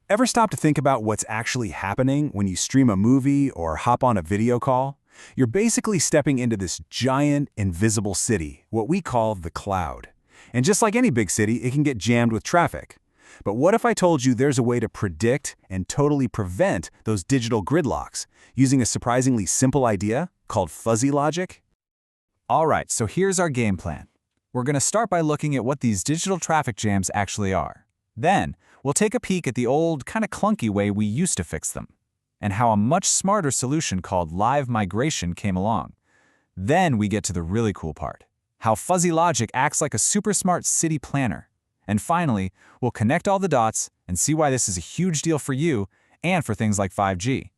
Ever stop to think about what's actually happening when you stream a movie or hop on a video call? You're basically stepping into this giant, invisible city, what we call the cloud. And just like any big city, it can get jammed with traffic. But what if I told you there's a way to predict and totally prevent those digital gridlocks using a surprisingly simple idea called fuzzy logic? All right, so here's our game plan. We're going to start by looking at what these digital traffic jams actually are. Then, we'll take a peek at the old, kind of clunky way we used to fix them, and how a much smarter solution called live migration came along. Then we get to the really cool part, how fuzzy logic acts like a super smart city planner. And finally, we'll connect all the dots and see why this is a huge deal for you and for things like 5G.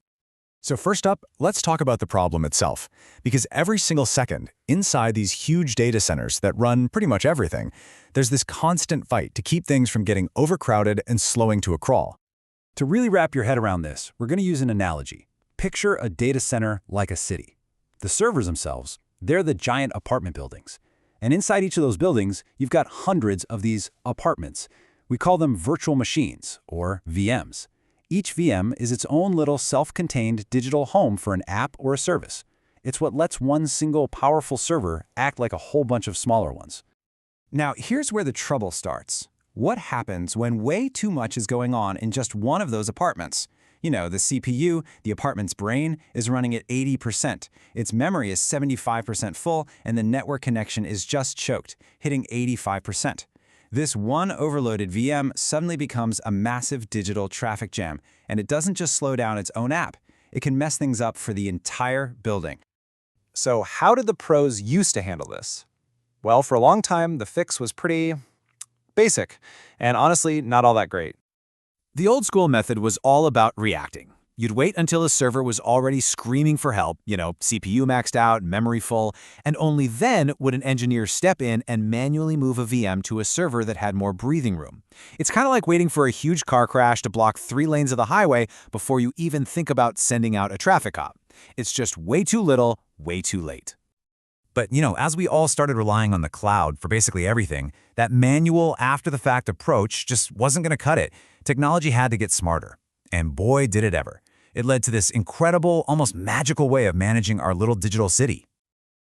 So first up, let's talk about the problem itself, because every single second, inside these huge data centers that run pretty much everything, there's this constant fight to keep things from getting overcrowded and slowing to a crawl. To really wrap your head around this, we're going to use an analogy. Picture a data center like a city. The servers themselves, they're the giant apartment buildings. And inside each of those buildings, you've got hundreds of these apartments. We call them virtual machines, or VMs. Each VM is its own little self-contained digital home for an app or a service. It's what lets one single powerful server act like a whole bunch of smaller ones. Now, here's where the trouble starts. What happens when way too much is going on in just one of those apartments? You know, the CPU, the apartment's brain, is running at 80%. Its memory is 75% full, and the network connection is just choked, hitting 85%. This one overloaded VM suddenly becomes a massive digital traffic jam, and it doesn't just slow down its own app. It can mess things up for the entire building. So how did the pros used to handle this? Well, for a long time, the fix was pretty basic, and honestly, not all that great. The old school method was all about reacting. You'd wait until a server was already screaming for help, CPU maxed out, memory full, and only then would an engineer step in and manually move a VM to a server that had more breathing room. It's kind of like waiting for a huge car crash to block 3 lanes of the highway before you even think about sending out a traffic cop. It's just way too little, way too late. But, as we all started relying on the cloud for basically everything, that manual after-the-fact approach just wasn't going to cut it. Technology had to get smarter. And boy, did it ever. It led to this incredible, almost magical way of managing our little digital city.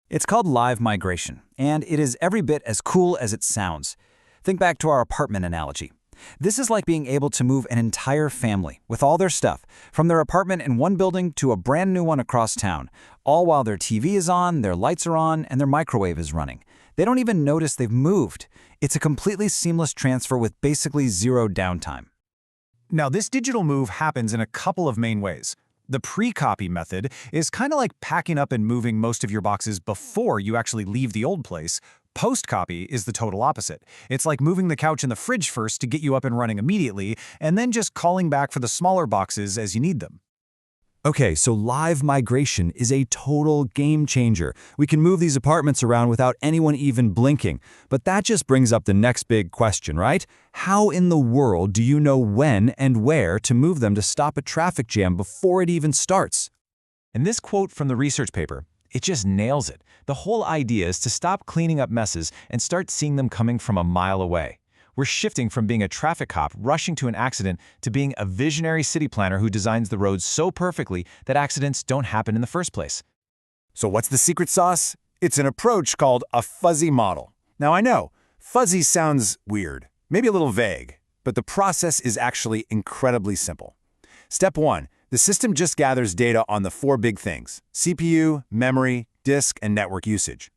It's called live migration, and it is every bit as cool as it sounds. Think back to our apartment analogy. This is like being able to move an entire family with all their stuff, from their apartment in one building to a brand new one across town, all while their TV is on, their lights are on, and their microwave is running. They don't even notice they've moved. It's a completely seamless transfer with basically zero downtime. Now, this digital move happens in a couple of main ways. The pre-copy method is kind of like packing up and moving most of your boxes before you actually leave the old place. Post-copy is the total opposite. It's like moving the couch in the fridge first to get you up and running immediately, and then just calling back for the smaller boxes as you need them. Okay, so live migration is a total game changer. We can move these apartments around without anyone even blinking. But that just brings up the next big question, right? How in the world do you know when and where to move them to stop a traffic jam before it even starts? And this quote from the research paper, it just nails it. The whole idea is to stop cleaning up messes and start seeing them coming from a mile away. We're shifting from being a traffic cop rushing to an accident to being a visionary city planner who designs the roads so perfectly that accidents don't happen in the first place. So what's the secret sauce? It's an approach called a fuzzy model. Now I know, fuzzy sounds weird, maybe a little vague, but the process is actually incredibly simple. Step 1, the system just gathers data on the 4 big things: CPU, memory, disk, and network usage.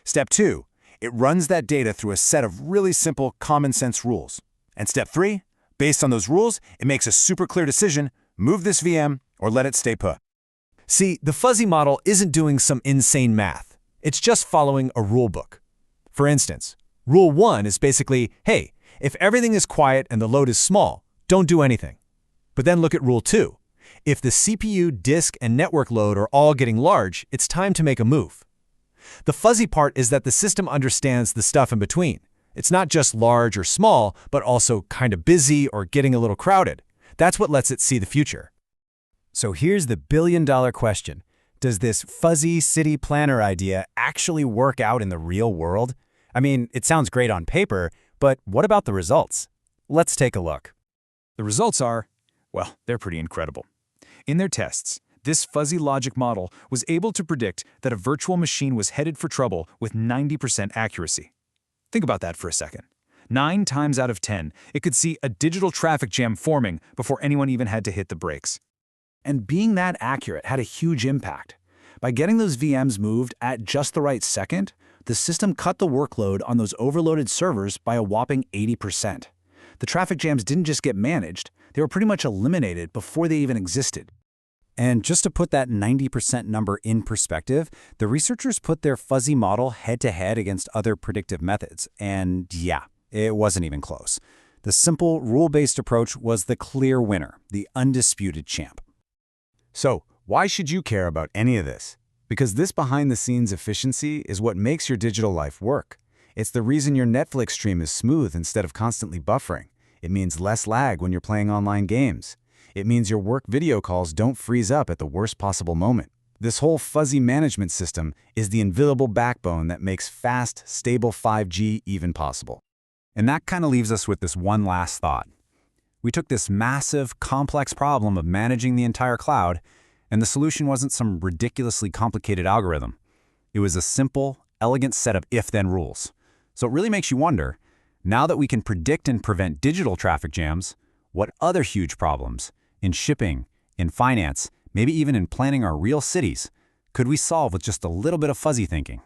Step 2, it runs that data through a set of really simple common sense rules. And step 3, based on those rules, it makes a super clear decision: move this VM or let it stay put. See, the fuzzy model isn't doing some insane math. It's just following a rule book. For instance, rule 1 is basically, hey, if everything is quiet and the load is small, don't do anything. But then look at rule 2. If the CPU, disk, and network load are all getting large, it's time to make a move. The fuzzy part is that the system understands the stuff in between. It's not just large or small, but also kind of busy or getting a little crowded. That's what lets it see the future. So here's the billion-dollar question. Does this fuzzy city planner idea actually work out in the real world? I mean, it sounds great on paper, but what about the results? Let's take a look. The results are, Well, they're pretty incredible. In their tests, this fuzzy logic model was able to predict that a virtual machine was headed for trouble with 90% accuracy. Think about that for a second. 9 times out of 10, it could see a digital traffic jam forming before anyone even had to hit the brakes. And being that accurate had a huge impact. By getting those VMs moved at just the right second, the system cut the workload on those overloaded servers by a whopping 80%. The traffic jams didn't just get managed, they were pretty much eliminated before they even existed. And just to put that 90% number in perspective, the researchers put their fuzzy model head-to-head against other predictive methods. And yeah, it wasn't even close. The simple, rule-based approach was the clear winner, the undisputed champ. So, why should you care about any of this? Because this behind-the-scenes efficiency is what makes your digital life work. It's the reason your Netflix stream is smooth instead of constantly buffering. It means less lag when you're playing online games. It means your work video calls don't freeze up at the worst possible moment. This whole fuzzy management system is the invisible backbone that makes fast, stable 5G even possible. And that kind of leaves us with this one last thought. We took this massive, complex problem of managing the entire cloud, and the solution wasn't some ridiculously complicated algorithm. It was a simple, elegant set of if-then rules. So it really makes you wonder, now that we can predict and prevent digital traffic jams, what other huge problems, in shipping, in finance, maybe even in planning our real cities, could we solve with just a little bit of fuzzy thinking?